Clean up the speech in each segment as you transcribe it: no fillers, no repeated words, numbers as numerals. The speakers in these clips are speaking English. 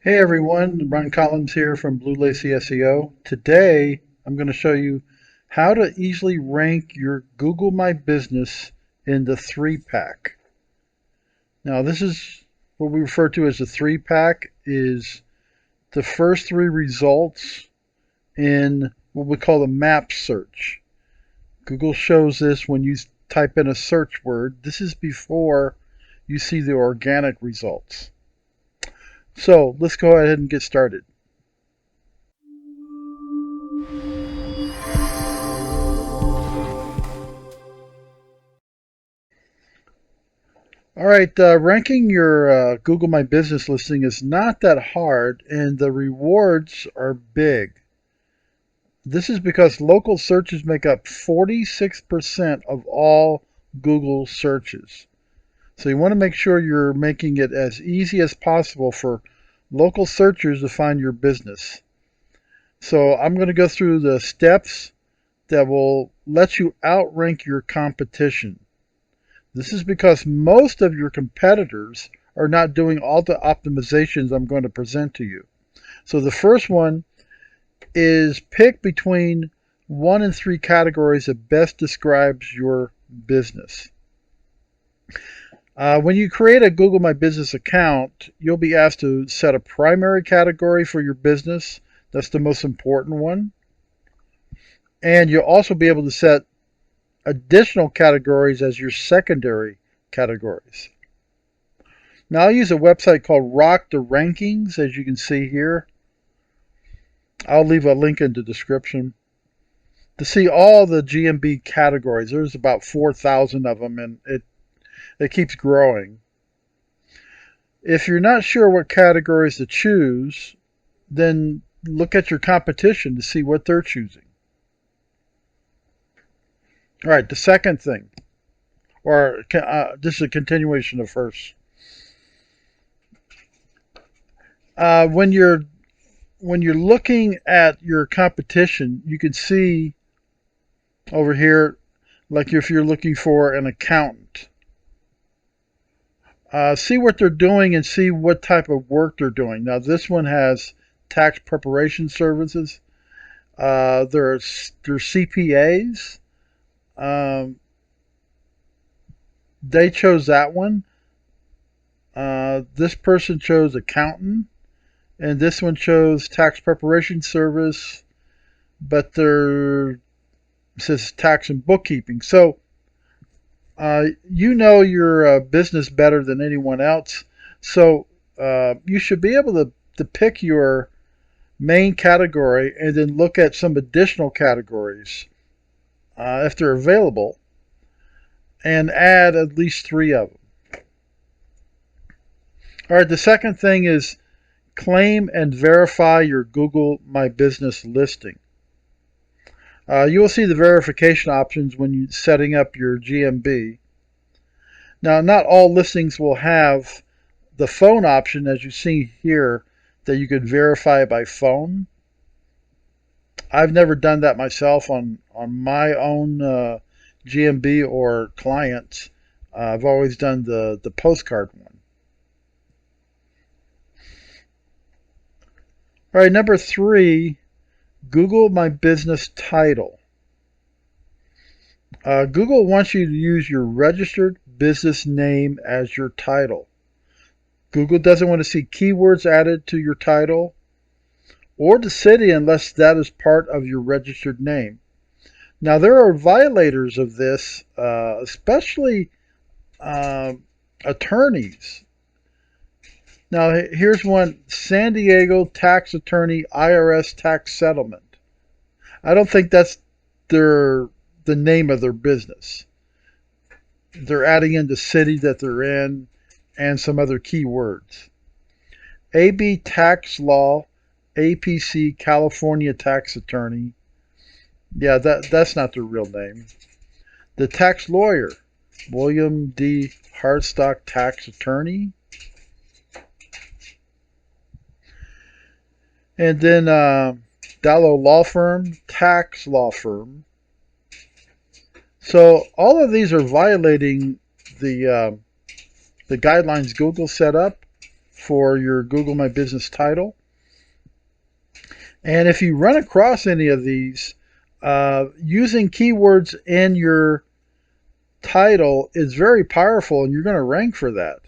Hey everyone, Ron Collins here from Lacy SEO. Today I'm going to show you how to easily rank your Google My Business in the 3-pack. Now this is what we refer to as the 3-pack, is the first three results in what we call the map search. Google shows this when you type in a search word. This is before you see the organic results. So let's go ahead and get started. All right, ranking your Google My Business listing is not that hard, and the rewards are big. This is because local searches make up 46% of all Google searches. So you want to make sure you're making it as easy as possible for local searchers to find your business. So I'm going to go through the steps that will let you outrank your competition. This is because most of your competitors are not doing all the optimizations I'm going to present to you. So the first one is pick between 1 and 3 categories that best describes your business. When you create a Google My Business account, you'll be asked to set a primary category for your business. That's the most important one. And you'll also be able to set additional categories as your secondary categories. Now I'll use a website called Rock the Rankings, as you can see here. I'll leave a link in the description to see all the GMB categories. There's about 4,000 of them, and it keeps growing. If you're not sure what categories to choose, then look at your competition to see what they're choosing. All right, the second thing, or this is a continuation of first. When you're looking at your competition, you can see over here, like if you're looking for an accountant, see what they're doing and see what type of work they're doing. Now this one has tax preparation services. They're CPAs. They chose that one. This person chose accountant, and this one chose tax preparation service, but it says tax and bookkeeping. So you know your business better than anyone else. So you should be able to pick your main category and then look at some additional categories if they're available, and add at least 3 of them. All right, the second thing is claim and verify your Google My Business listing. You will see the verification options when you're setting up your GMB. Now, not all listings will have the phone option, as you see here, that you could verify by phone. I've never done that myself on my own GMB or clients. I've always done the postcard one. All right, number 3, Google My Business title. Google wants you to use your registered business name as your title. Google doesn't want to see keywords added to your title or the city unless that is part of your registered name. Now, there are violators of this, especially attorneys. Now, here's one: San Diego tax attorney, IRS tax settlement. I don't think that's the name of their business. They're adding in the city that they're in and some other keywords. AB tax law, APC California tax attorney. Yeah, that's not their real name. The tax lawyer, William D. Hardstock tax attorney. And then Dallo law firm, tax law firm. So all of these are violating the guidelines Google set up. for your Google My Business title. And if you run across any of these, using keywords in your title is very powerful, and you're going to rank for that.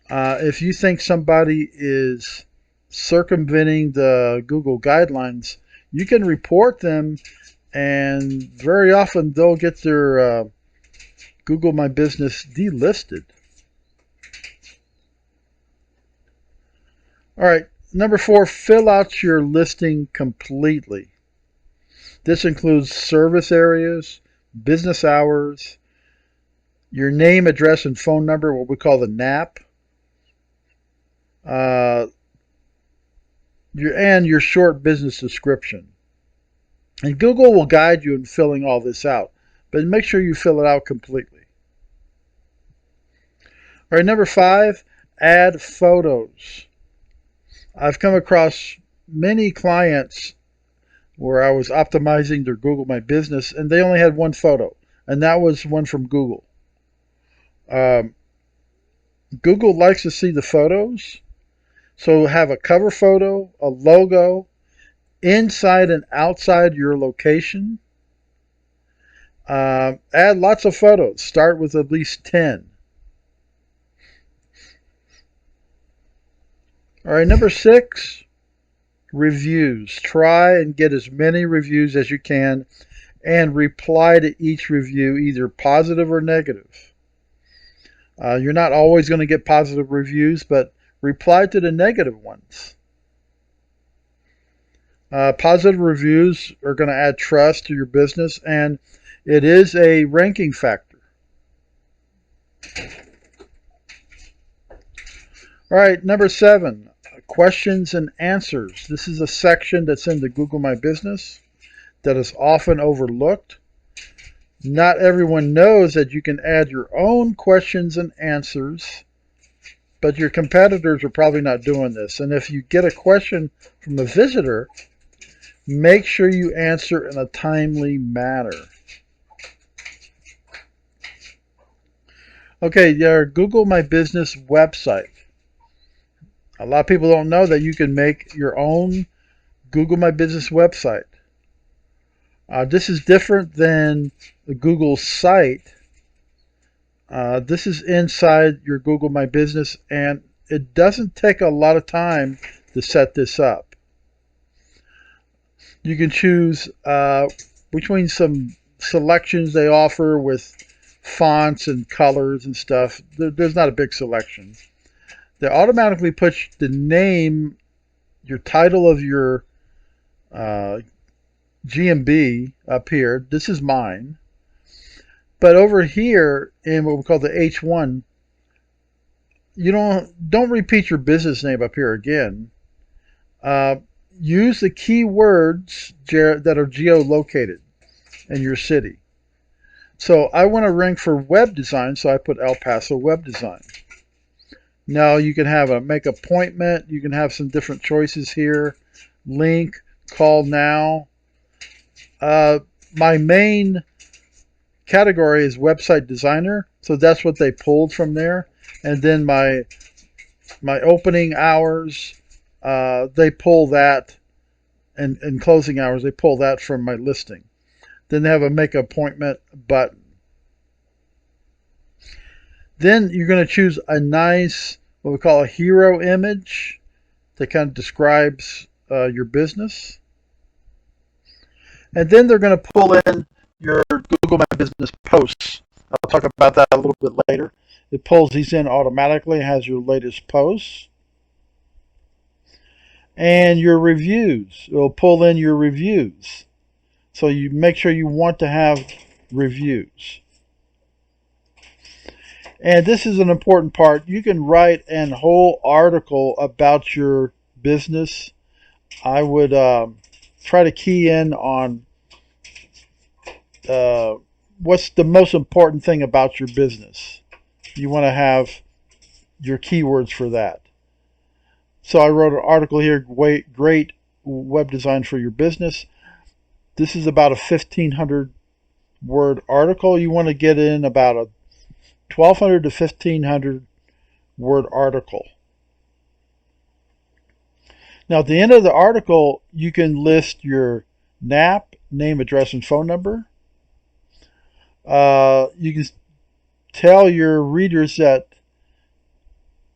If you think somebody is circumventing the Google guidelines, you can report them, and very often they'll get their Google My Business delisted. All right, number 4, fill out your listing completely. This includes service areas, business hours, your name, address, and phone number, what we call the NAP, your short business description. And Google will guide you in filling all this out, but make sure you fill it out completely. All right, number 5, add photos. I've come across many clients where I was optimizing their Google My Business, and they only had one photo, and that was one from Google. Google likes to see the photos, so have a cover photo, a logo, inside and outside your location. Add lots of photos. Start with at least 10. All right, number 6, reviews. Try and get as many reviews as you can and reply to each review, either positive or negative. You're not always going to get positive reviews, but reply to the negative ones. Positive reviews are going to add trust to your business, and it is a ranking factor. All right, number 7, questions and answers. This is a section that's in the Google My Business that is often overlooked. Not everyone knows that you can add your own questions and answers, but your competitors are probably not doing this. And if you get a question from a visitor, make sure you answer in a timely manner. Okay, your Google My Business website. A lot of people don't know that you can make your own Google My Business website. This is different than the Google site. This is inside your Google My Business, and it doesn't take a lot of time to set this up. You can choose between some selections they offer with fonts and colors and stuff. There's not a big selection. They automatically put the name, your title of your GMB up here. This is mine. But over here in what we call the H1, you don't repeat your business name up here again. Use the keywords that are geolocated in your city. So I want to rank for web design, so I put El Paso Web Design. Now you can have make appointment. You can have some different choices here. Link, call now. My main category is website designer, so that's what they pulled from there. And then my opening hours, they pull that, and closing hours, they pull that from my listing. Then they have a make appointment button. Then you're going to choose a nice, what we call a hero image that kind of describes your business. And then they're going to pull in your Google My Business posts. I'll talk about that a little bit later. It pulls these in automatically, has your latest posts. And your reviews. It will pull in your reviews. So you make sure you want to have reviews. And this is an important part. You can write a whole article about your business. I would try to key in on what's the most important thing about your business. You want to have your keywords for that. So I wrote an article here, great web design for your business. This is about a 1,500 word article. You want to get in about a 1,200 to 1,500 word article. Now, at the end of the article, you can list your NAP, name, address, and phone number. You can tell your readers that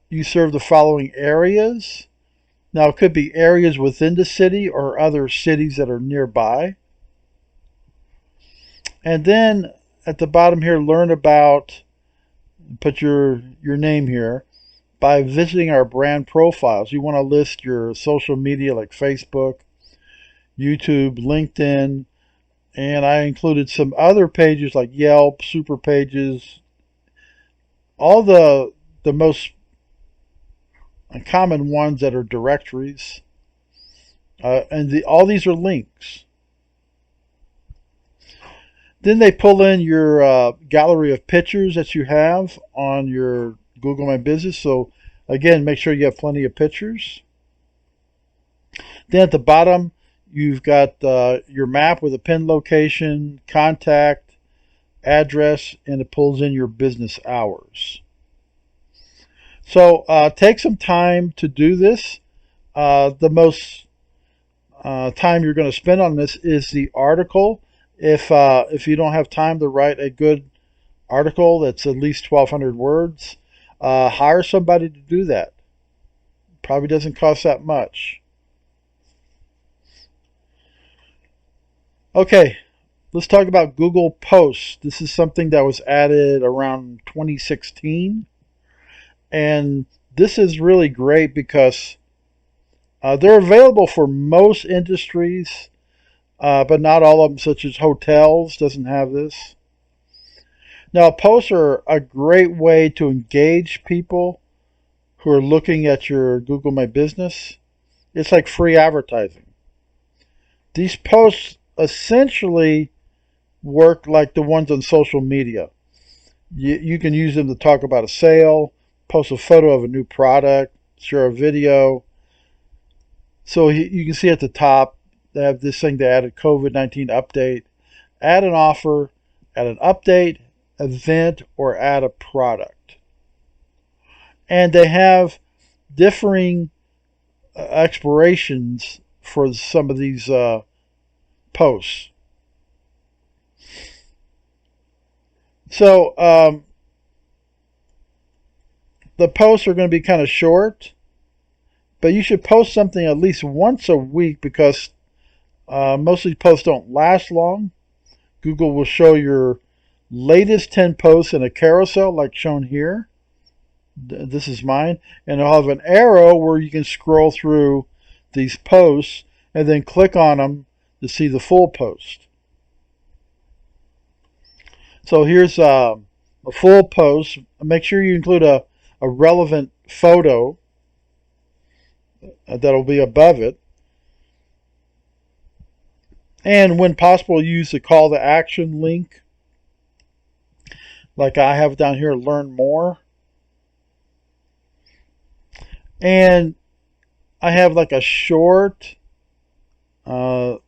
you serve the following areas. Now, it could be areas within the city or other cities that are nearby. And then at the bottom here, learn about, put your name here, by visiting our brand profiles. You want to list your social media like Facebook, YouTube, LinkedIn, and I included some other pages like Yelp, Super Pages, all the most common ones that are directories, and all these are links. Then they pull in your gallery of pictures that you have on your Google My Business. So again, make sure you have plenty of pictures. Then at the bottom, you've got your map with a pin location, contact, address, and it pulls in your business hours. So take some time to do this. The most time you're going to spend on this is the article. If you don't have time to write a good article that's at least 1,200 words, hire somebody to do that. Probably doesn't cost that much. Okay, let's talk about Google Posts. This is something that was added around 2016. And this is really great because they're available for most industries, but not all of them, such as hotels, doesn't have this. Now, posts are a great way to engage people who are looking at your Google My Business. It's like free advertising. These posts essentially work like the ones on social media. You can use them to talk about a sale, post a photo of a new product, share a video. So you can see at the top, they have this thing they added, COVID-19 update, add an offer, add an update, event, or add a product. And they have differing expirations for some of these posts. So the posts are going to be kind of short, but you should post something at least once a week because most of these posts don't last long. Google will show your latest 10 posts in a carousel like shown here. This is mine. And it'll have an arrow where you can scroll through these posts and then click on them to see the full post. So here's a full post. Make sure you include a relevant photo that'll be above it. And when possible, use the call to action link. Like I have down here, learn more. And I have like a short amount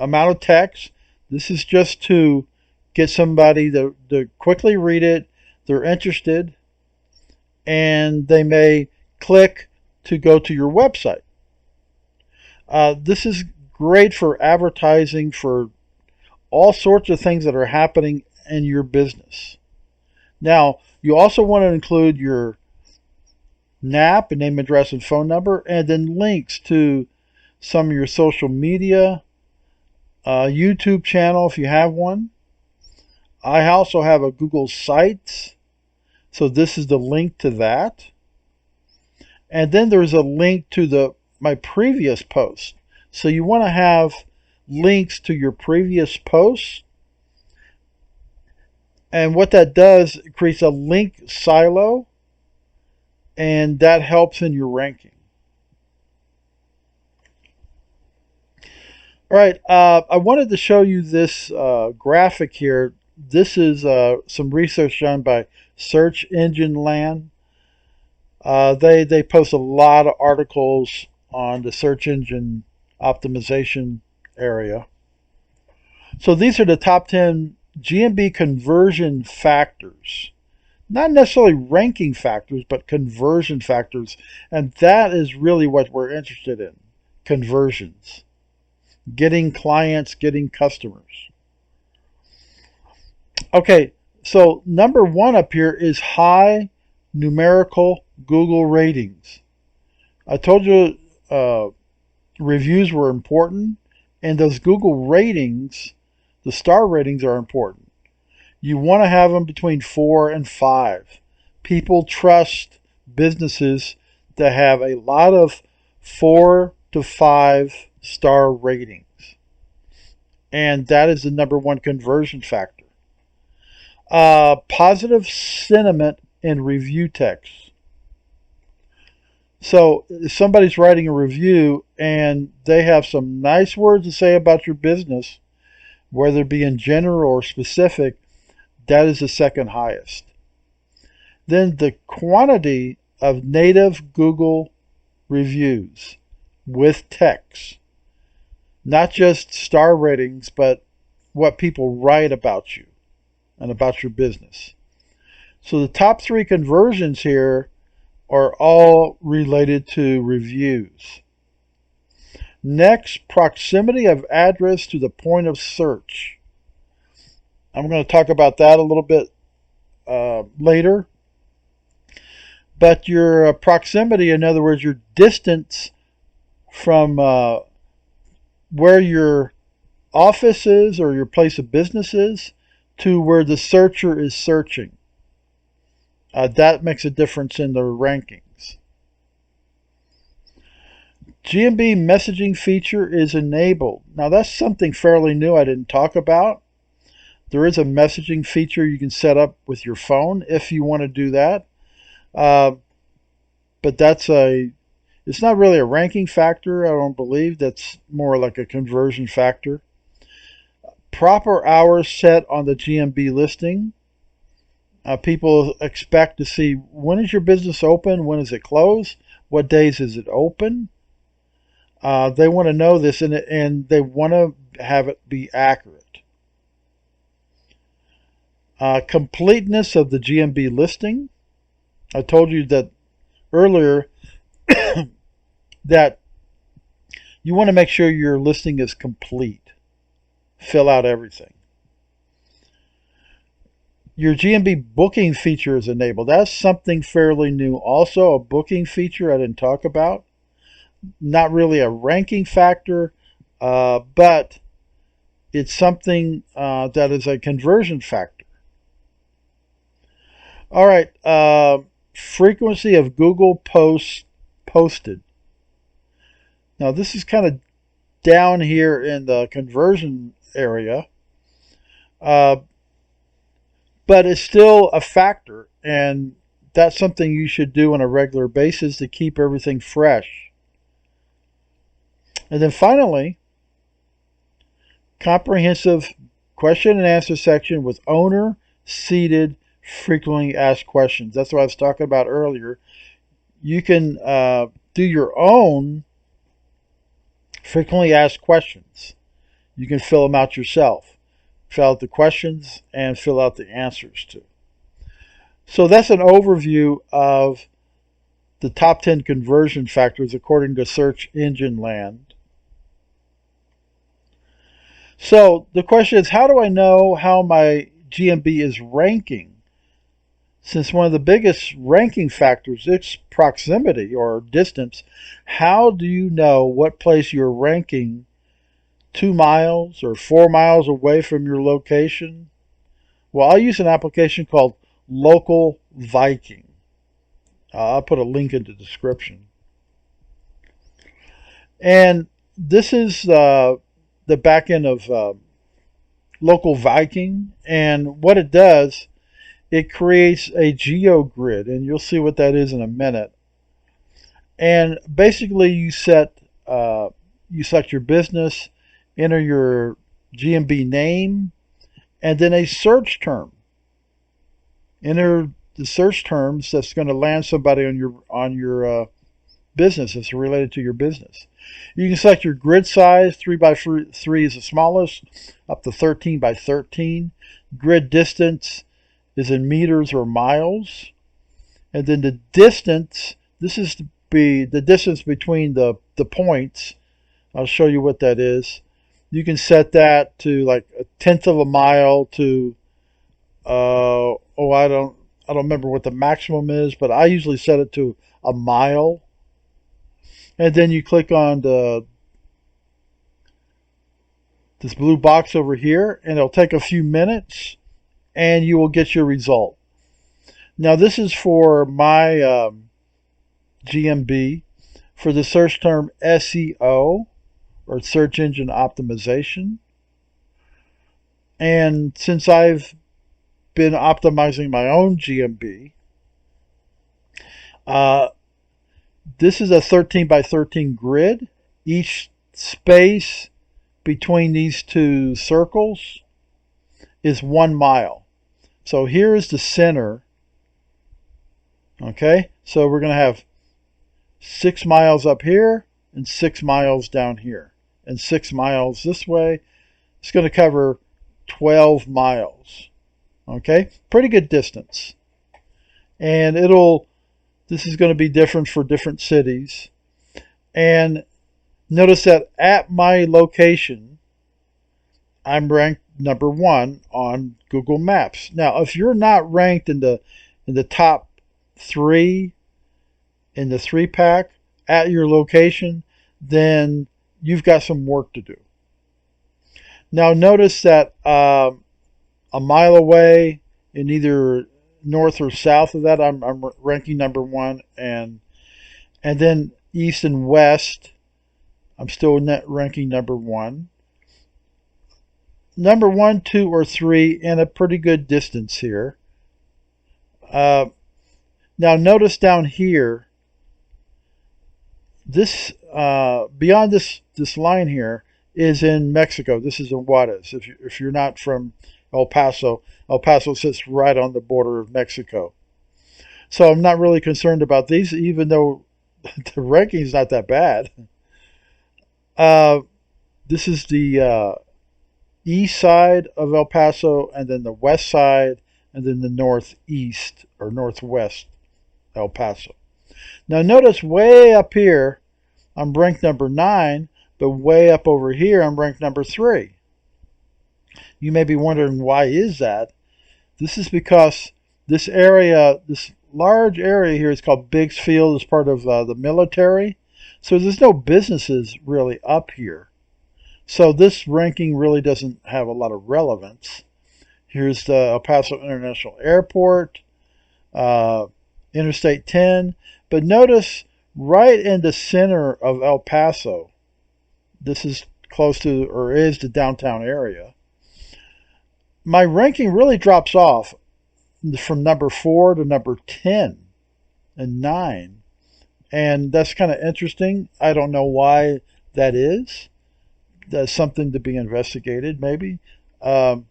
of text. This is just to get somebody to quickly read it. They're interested. And they may click to go to your website. This is great for advertising for all sorts of things that are happening in your business. Now, you also want to include your NAP, name, address, and phone number, and then links to some of your social media, YouTube channel if you have one. I also have a Google Sites, so this is the link to that. And then there's a link to my previous post. So you want to have links to your previous posts. And what that does, it creates a link silo, and that helps in your ranking. All right, I wanted to show you this graphic here. This is some research done by Search Engine Land. They post a lot of articles on the search engine optimization area. So these are the top 10 GMB conversion factors Not necessarily ranking factors, but conversion factors. And that is really what we're interested in. Conversions. Getting clients, getting customers. Okay, so number one up here is high numerical Google ratings. I told you reviews were important, and those Google ratings, the star ratings, are important. You want to have them between 4 and 5. People trust businesses that have a lot of 4 to 5 star ratings, and that is the number one conversion factor. Positive sentiment in review text. So if somebody's writing a review and they have some nice words to say about your business, whether it be in general or specific, that is the second highest. Then the quantity of native Google reviews with text, not just star ratings, but what people write about you and about your business. So the top 3 conversions here are all related to reviews. Next, proximity of address to the point of search. I'm going to talk about that a little bit later. But your proximity, in other words, your distance from where your office is or your place of business is to where the searcher is searching. That makes a difference in the rankings. GMB messaging feature is enabled. Now that's something fairly new I didn't talk about. There is a messaging feature you can set up with your phone if you want to do that. But it's not really a ranking factor, I don't believe. That's more like a conversion factor. Proper hours set on the GMB listing. People expect to see, when is your business open? When is it closed? What days is it open? They want to know this, and they want to have it be accurate. Completeness of the GMB listing. I told you that earlier that you want to make sure your listing is complete. Fill out everything. Your GMB booking feature is enabled. That's something fairly new. Also, a booking feature I didn't talk about. Not really a ranking factor, but it's something that is a conversion factor. All right. Frequency of Google posts posted. Now, this is kind of down here in the conversion area. But it's still a factor, and that's something you should do on a regular basis to keep everything fresh. And then finally, comprehensive question and answer section with owner seated frequently asked questions. That's what I was talking about earlier. You can do your own frequently asked questions. You can fill them out yourself. Fill out the questions and fill out the answers too. So that's an overview of the top 10 conversion factors according to Search Engine Land. So the question is, how do I know how my GMB is ranking? Since one of the biggest ranking factors is proximity or distance, how do you know what place you're ranking 2 miles or 4 miles away from your location? Well, I'll use an application called Local Viking. I'll put a link in the description. And this is the back end of Local Viking. And what it does, it creates a geogrid. And you'll see what that is in a minute. And basically you select your business, enter your GMB name, and then a search term. Enter the search terms that's going to land somebody on your business that's related to your business. You can select your grid size. 3 by 3 is the smallest, up to 13 by 13. Grid distance is in meters or miles. And then the distance, this is the distance between the points. I'll show you what that is. You can set that to like a tenth of a mile to I don't remember what the maximum is, but I usually set it to a mile. And then you click on this blue box over here, and it'll take a few minutes, and you will get your result. Now this is for my GMB for the search term SEO, or search engine optimization. And since I've been optimizing my own GMB, this is a 13 by 13 grid. Each space between these two circles is 1 mile. So here is the center. Okay, so we're going to have 6 miles up here and 6 miles down here, and 6 miles this way. It's going to cover 12 miles. Okay, pretty good distance. And this is going to be different for different cities. And notice that at my location, I'm ranked number 1 on Google Maps. Now, if you're not ranked in the top 3 in the 3-pack at your location, then you've got some work to do. Now notice that a mile away in either north or south of that, I'm ranking number 1, and then east and west, I'm still ranking number 1. Number 1, 2, or 3 in a pretty good distance here. Now notice down here, this beyond this line here is in Mexico. This is in Juarez. If you're not from El Paso sits right on the border of Mexico. So I'm not really concerned about these, even though the ranking is not that bad. This is the east side of El Paso, and then the west side, and then the northeast or northwest El Paso. Now notice way up here, I'm ranked number 9, but way up over here, I'm ranked number 3. You may be wondering, why is that? This is because this area, this large area here is called Biggs Field. It's part of the military. So there's no businesses really up here. So this ranking really doesn't have a lot of relevance. Here's the El Paso International Airport, Interstate 10. But notice right in the center of El Paso, this is close to, or is, the downtown area, my ranking really drops off from number 4 to number 10 and 9. And that's kind of interesting. I don't know why that is. That's something to be investigated, maybe. And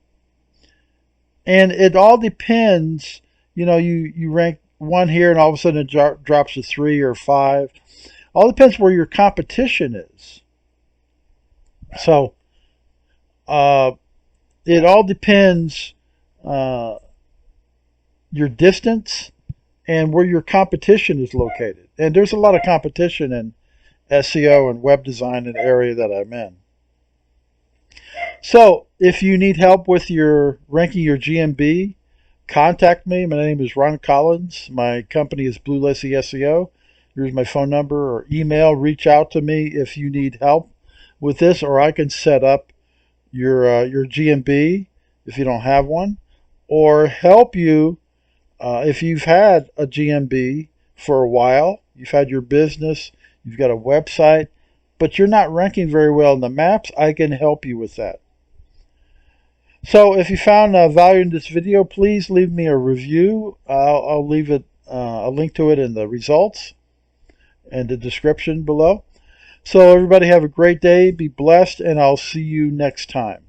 it all depends. You rank 1 here, and all of a sudden it drops to 3 or 5. All depends where your competition is. So it all depends your distance and where your competition is located. And there's a lot of competition in SEO and web design in the area that I'm in. So if you need help with your ranking your GMB, contact me. My name is Ron Collins. My company is Lacy SEO. Here's my phone number or email. Reach out to me if you need help with this, or I can set up your GMB if you don't have one, or help you if you've had a GMB for a while, you've had your business, you've got a website, but you're not ranking very well in the maps. I can help you with that. So if you found value in this video, please leave me a review. I'll leave it a link to it in the results and the description below. So everybody have a great day, be blessed, and I'll see you next time.